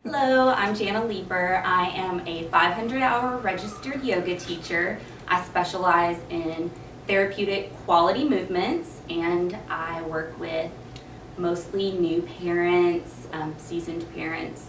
Hello, I'm Jana Leeper. I am a 500-hour registered yoga teacher. I specialize in therapeutic quality movements, and I work with mostly new parents, seasoned parents,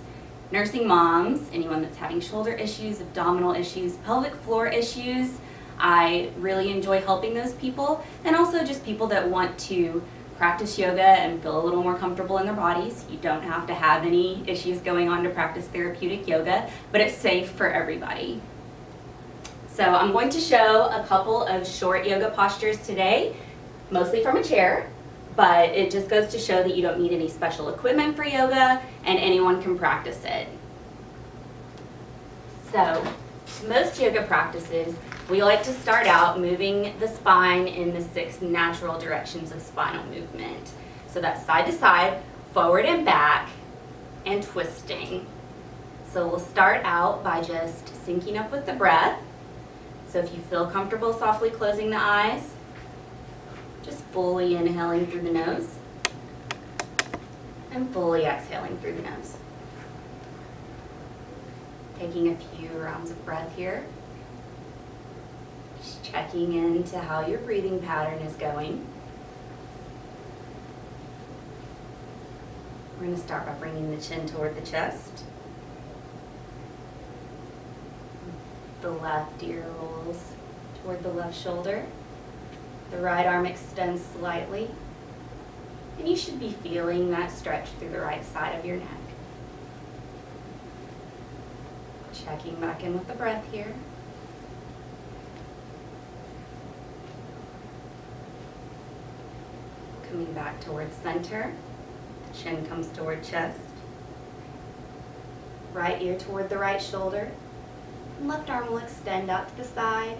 nursing moms, anyone that's having shoulder issues, abdominal issues, pelvic floor issues. I really enjoy helping those people, and also just people that want to practice yoga and feel a little more comfortable in their bodies. You don't have to have any issues going on to practice therapeutic yoga, but it's safe for everybody. So I'm going to show a couple of short yoga postures today, mostly from a chair, but it just goes to show that you don't need any special equipment for yoga and anyone can practice it. So most yoga practices, we like to start out moving the spine in the 6 natural directions of spinal movement. So that's side to side, forward and back, and twisting. So we'll start out by just syncing up with the breath. So if you feel comfortable softly closing the eyes, just fully inhaling through the nose, and fully exhaling through the nose. Taking a few rounds of breath here. Just checking into how your breathing pattern is going. We're going to start by bringing the chin toward the chest. The left ear rolls toward the left shoulder. The right arm extends slightly. And you should be feeling that stretch through the right side of your neck. Checking back in with the breath here. Coming back towards center. Chin comes toward chest. Right ear toward the right shoulder. And left arm will extend out to the side,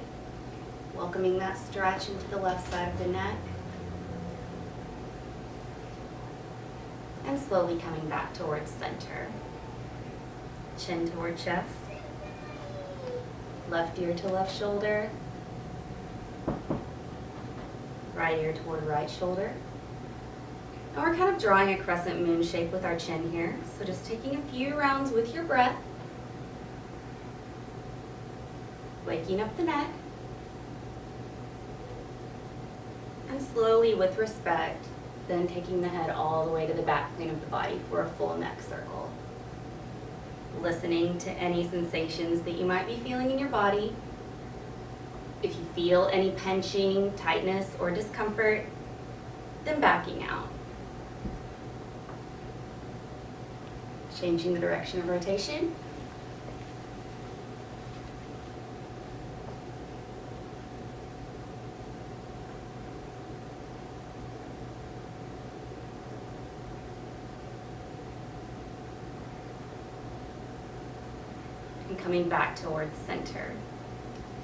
welcoming that stretch into the left side of the neck. And slowly coming back towards center. Chin toward chest. Left ear to left shoulder. Right ear toward right shoulder. And we're kind of drawing a crescent moon shape with our chin here. So just taking a few rounds with your breath. Waking up the neck. And slowly, with respect, then taking the head all the way to the back plane of the body for a full neck circle. Listening to any sensations that you might be feeling in your body. If you feel any pinching, tightness, or discomfort, then backing out. Changing the direction of rotation. And coming back towards center.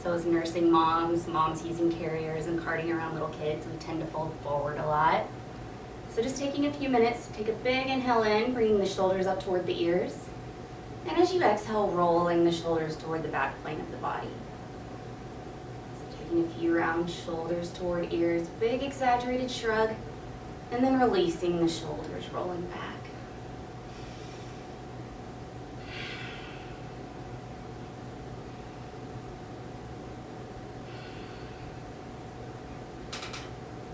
So as nursing moms using carriers and carting around little kids, we tend to fold forward a lot. So just taking a few minutes to take a big inhale in, bringing the shoulders up toward the ears. And as you exhale, rolling the shoulders toward the back plane of the body. So taking a few round shoulders toward ears, big exaggerated shrug, and then releasing the shoulders, rolling back.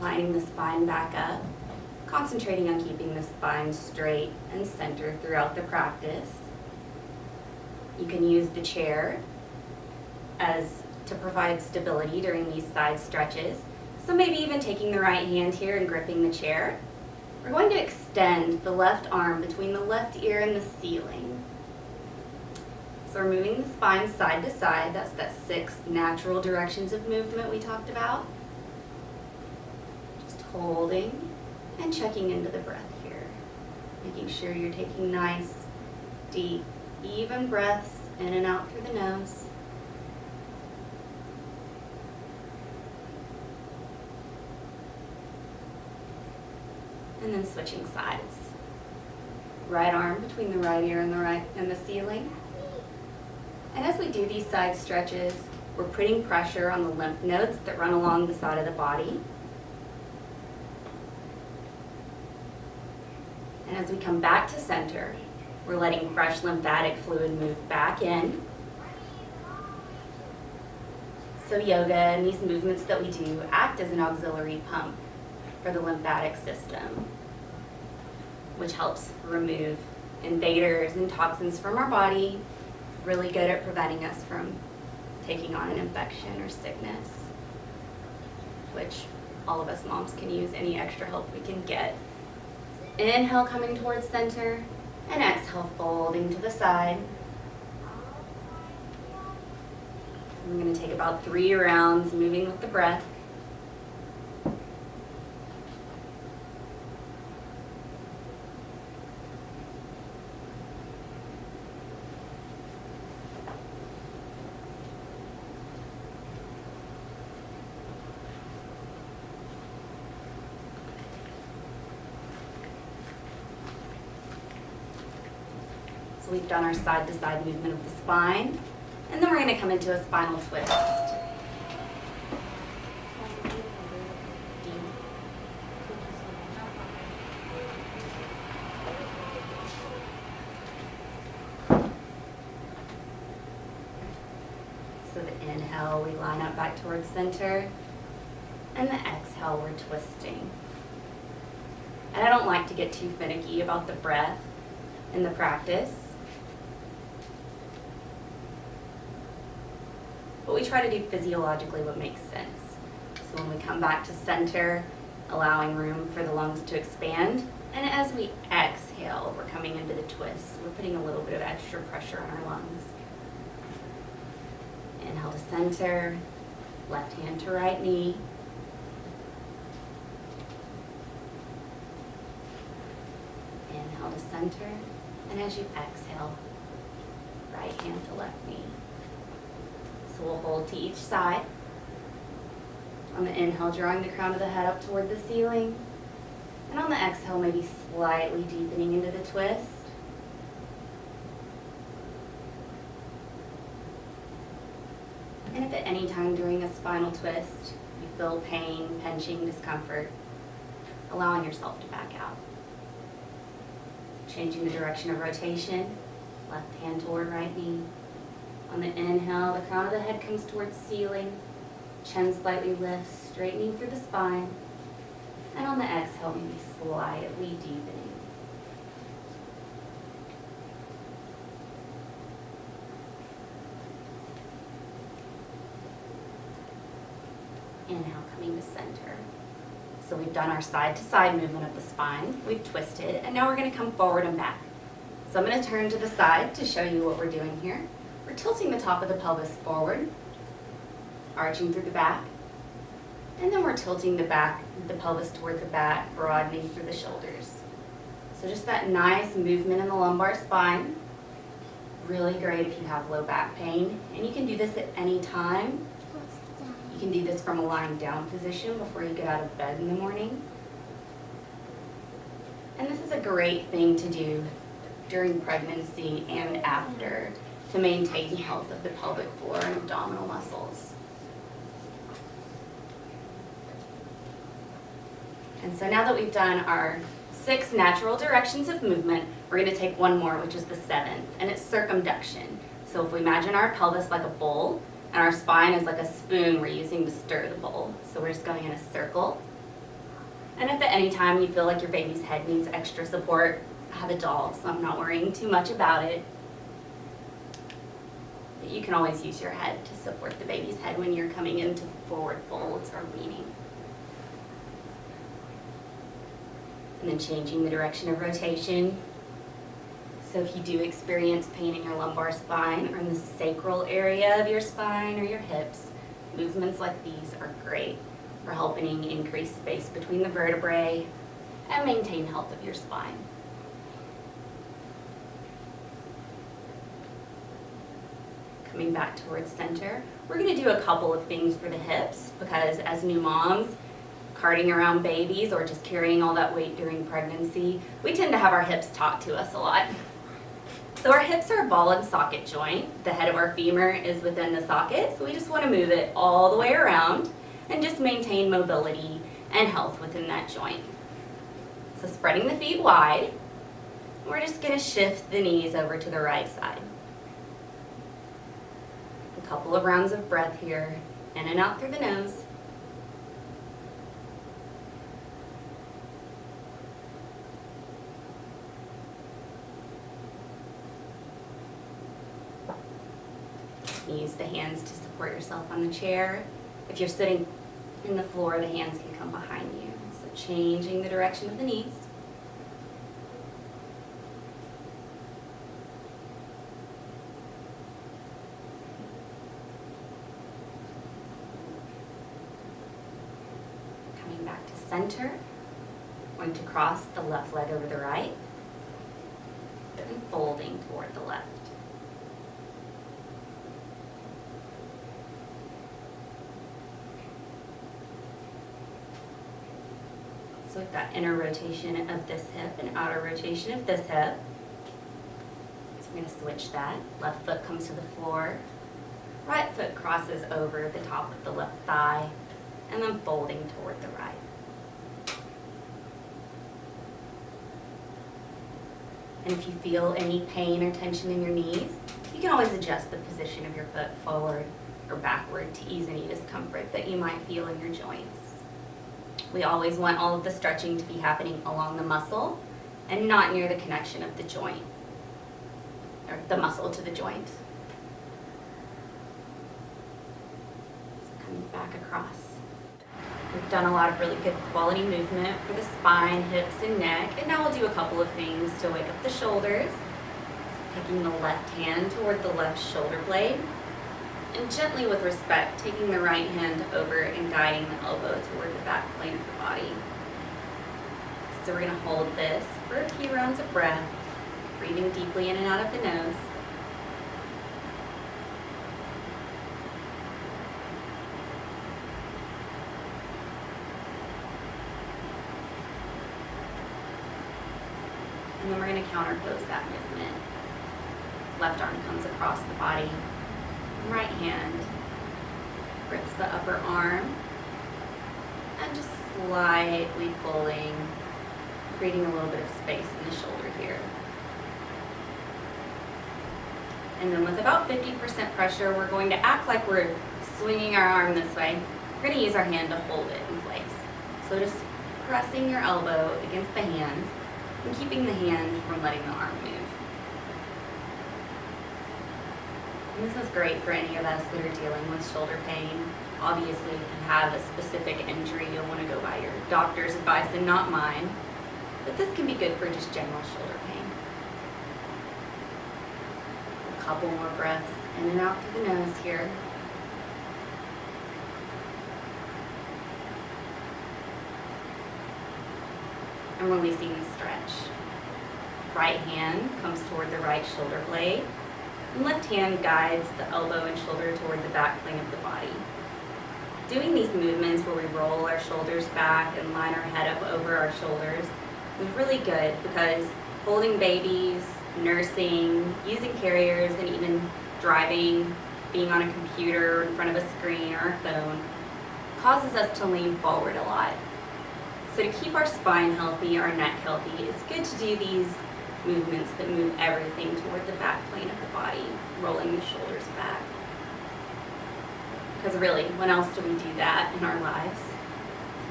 Lining the spine back up, concentrating on keeping the spine straight and centered throughout the practice. You can use the chair to provide stability during these side stretches. So maybe even taking the right hand here and gripping the chair. We're going to extend the left arm between the left ear and the ceiling. So we're moving the spine side to side. That's that 6 natural directions of movement we talked about. Holding and checking into the breath here. Making sure you're taking nice, deep, even breaths in and out through the nose. And then switching sides. Right arm between the right ear and the ceiling. And as we do these side stretches, we're putting pressure on the lymph nodes that run along the side of the body. And as we come back to center, We're letting fresh lymphatic fluid move back in. So yoga and these movements that we do act as an auxiliary pump for the lymphatic system, which helps remove invaders and toxins from our body, really good at preventing us from taking on an infection or sickness, which all of us moms can use any extra help we can get. Inhale, coming towards center, and exhale, folding to the side. We're going to take about 3 rounds, moving with the breath. So we've done our side-to-side movement of the spine, and then we're going to come into a spinal twist. So the inhale, we line up back towards center, and the exhale, we're twisting. And I don't like to get too finicky about the breath in the practice, but we try to do physiologically what makes sense. So when we come back to center, allowing room for the lungs to expand, and as we exhale, we're coming into the twist. We're putting a little bit of extra pressure on our lungs. Inhale to center, left hand to right knee. Inhale to center, and as you exhale, right hand to left knee. So we'll hold to each side. On the inhale, drawing the crown of the head up toward the ceiling. And on the exhale, maybe slightly deepening into the twist. And if at any time during a spinal twist you feel pain, pinching, discomfort, allowing yourself to back out. Changing the direction of rotation, left hand toward right knee. On the inhale, the crown of the head comes towards ceiling, chin slightly lifts, straightening through the spine. And on the exhale, maybe slightly deepening. Inhale, coming to center. So we've done our side-to-side movement of the spine. We've twisted, and now we're going to come forward and back. So I'm going to turn to the side to show you what we're doing here. We're tilting the top of the pelvis forward, arching through the back, and then we're tilting the pelvis toward the back, broadening through the shoulders. So just that nice movement in the lumbar spine. Really great if you have low back pain, and you can do this at any time. You can do this from a lying down position before you get out of bed in the morning. And this is a great thing to do during pregnancy and after to maintain health of the pelvic floor and abdominal muscles. And so now that we've done our 6 natural directions of movement, we're going to take one more, which is the 7th, and it's circumduction. So if we imagine our pelvis like a bowl, and our spine is like a spoon we're using to stir the bowl. So we're just going in a circle. And if at any time you feel like your baby's head needs extra support, I have a doll, so I'm not worrying too much about it. But you can always use your head to support the baby's head when you're coming into forward folds or leaning. And then changing the direction of rotation. So if you do experience pain in your lumbar spine or in the sacral area of your spine or your hips, movements like these are great for helping increase space between the vertebrae and maintain health of your spine. Coming back towards center, we're going to do a couple of things for the hips because as new moms, carting around babies or just carrying all that weight during pregnancy, we tend to have our hips talk to us a lot. So our hips are a ball and socket joint. The head of our femur is within the socket, so we just want to move it all the way around and just maintain mobility and health within that joint. So spreading the feet wide, We're just going to shift the knees over to the right side. A couple of rounds of breath here, in and out through the nose. Use the hands to support yourself on the chair. If you're sitting in the floor, the hands can come behind you. So changing the direction of the knees. Coming back to center. Going to cross the left leg over the right. And folding toward the left. So we've got inner rotation of this hip and outer rotation of this hip. So we're going to switch that. Left foot comes to the floor. Right foot crosses over the top of the left thigh and then folding toward the right. And if you feel any pain or tension in your knees, you can always adjust the position of your foot forward or backward to ease any discomfort that you might feel in your joints. We always want all of the stretching to be happening along the muscle and not near the connection of the joint, or the muscle to the joint. So coming back across. We've done a lot of really good quality movement for the spine, hips, and neck, and now we'll do a couple of things to wake up the shoulders. So taking the left hand toward the left shoulder blade, and gently with respect, taking the right hand over and guiding the elbow toward the back plane of the body. So we're going to hold this for a few rounds of breath, breathing deeply in and out of the nose. And then we're going to counterpose that movement. Left arm comes across the body. Right hand grips the upper arm and just slightly pulling, creating a little bit of space in the shoulder here. And then with about 50% pressure, we're going to act like we're swinging our arm this way. We're going to use our hand to hold it in place. So just pressing your elbow against the hand and keeping the hand from letting the arm move. And this is great for any of us that are dealing with shoulder pain. Obviously, if you have a specific injury, you'll want to go by your doctor's advice and not mine. But this can be good for just general shoulder pain. A couple more breaths in and out through the nose here. And releasing the stretch. Right hand comes toward the right shoulder blade. And left hand guides the elbow and shoulder toward the back plane of the body. Doing these movements where we roll our shoulders back and line our head up over our shoulders is really good because holding babies, nursing, using carriers, and even driving, being on a computer in front of a screen or a phone causes us to lean forward a lot. So to keep our spine healthy, our neck healthy, it's good to do these movements that move everything toward the back plane of the body, rolling the shoulders back. Because really, when else do we do that in our lives?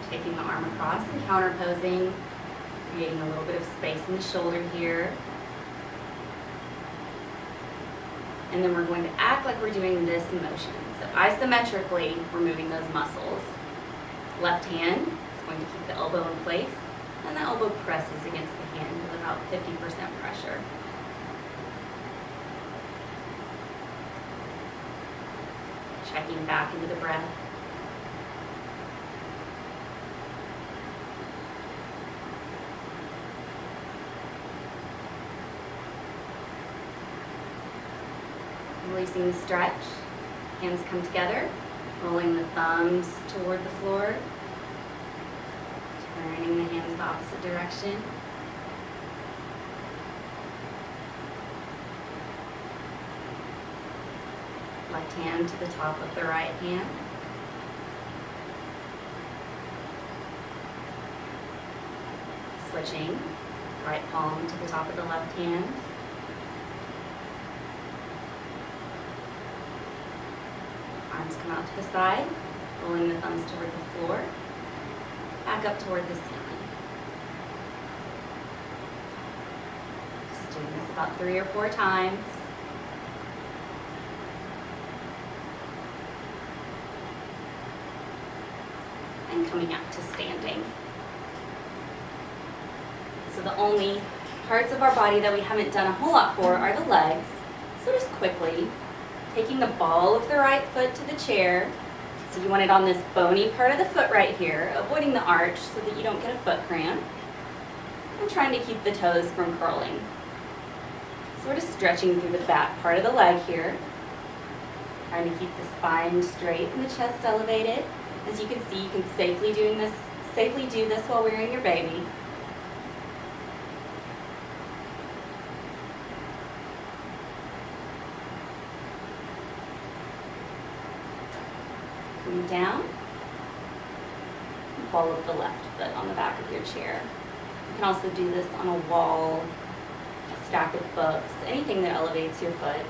Taking the arm across and counterposing, creating a little bit of space in the shoulder here. And then we're going to act like we're doing this motion. So isometrically, we're moving those muscles. Left hand is going to keep the elbow in place, and the elbow presses against the hand with about 50% pressure. Checking back into the breath. Releasing the stretch. Hands come together, rolling the thumbs toward the floor. Turning the hands the opposite direction. Left hand to the top of the right hand. Switching. Right palm to the top of the left hand. Arms come out to the side, rolling the thumbs toward the floor, back up toward the ceiling. Just doing this about 3 or 4 times. And coming out to standing. So the only parts of our body that we haven't done a whole lot for are the legs. So just quickly, taking the ball of the right foot to the chair. So you want it on this bony part of the foot right here, avoiding the arch so that you don't get a foot cramp. And trying to keep the toes from curling. So we're just stretching through the back part of the leg here. Trying to keep the spine straight and the chest elevated. As you can see, you can safely do this while wearing your baby. Coming down, ball of the left foot on the back of your chair. You can also do this on a wall, a stack of books, anything that elevates your foot.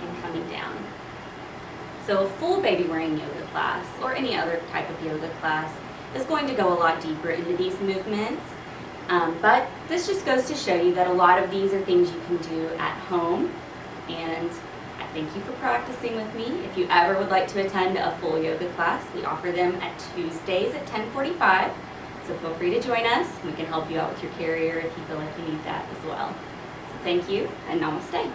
And coming down. So a full baby wearing yoga class, or any other type of yoga class, is going to go a lot deeper into these movements. But this just goes to show you that a lot of these are things you can do at home, and I thank you for practicing with me. If you ever would like to attend a full yoga class, we offer them at Tuesdays at 10:45, so feel free to join us. We can help you out with your carrier if you feel like you need that as well. So thank you, and namaste.